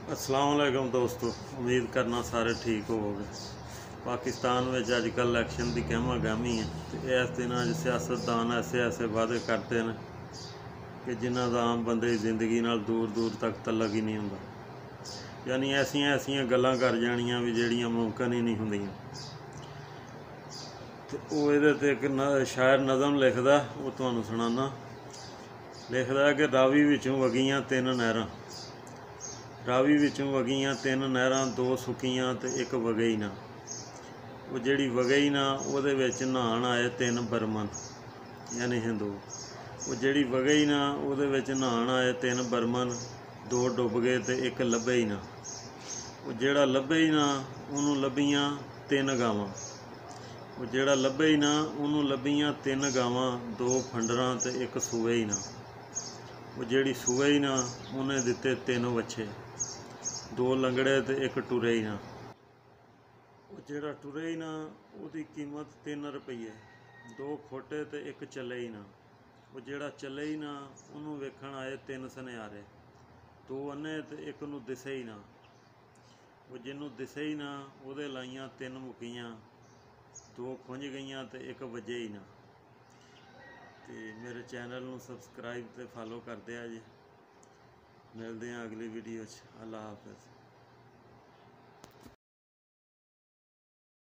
अस्सलाम वालेकुम दोस्तों, उम्मीद करना सारे ठीक होवोगे। पाकिस्तान में अजकल इलैक्शन की गहमा गहमी है तो इस दिनों सियासतदान ऐसे ऐसे वादे करते हैं कि जिन्हों का आम बंदे की जिंदगी नाल दूर दूर तक तलक ही नहीं होंदा। यानी ऐसियां ऐसियां गल्लां कर जानियां भी जिहड़ियां मुमकिन ही नहीं होंदियां। तो वो ये एक शायर नज़म लिखदा, वो तुहानूं सुणाना। लिखदा कि रावी विचों वगियां तीन नहरां, रावी विचों वगियां तीन नहरां, दो सुक्कियां ते एक वगई ना। वो जिहड़ी वगई ना उहदे विच नहाण आए तीन बरमन, यानी हिंदू। वो जिहड़ी वगई ना उहदे विच नहाण आए तीन बरमन, दो डुब गए ते एक लभे ही ना। वो जिहड़ा लभे ही ना उहनूं लभियां तीन गावां, वो जिहड़ा लभे ही ना उहनूं लभियां तीन गावां, दो फंडरां ते एक सूए ही ना। वो जिहड़ी सूए ही ना उहने दिते तीन वच्छे, दो लंगड़े ते एक टुरे ही ना। वो जिहड़ा टुरे ही ना उहदी कीमत 3 रुपये, दो खोटे ते एक चले ही ना। वो जिहड़ा चले ही ना उहनूं वेखण आए तीन सुनियारे, दो अन्ने ते एक नूं दिसे ही ना। वो जिन्नूं दिसे ही ना उहदे लाइयां तीन मुक्कियां, दो खुंज गईयां ते एक वजे ही ना। ते मेरे चैनल नूं सबसक्राइब ते फॉलो कर दिया जी। मिलते हैं अगली वीडियो च। अल्लाह हाफिज़।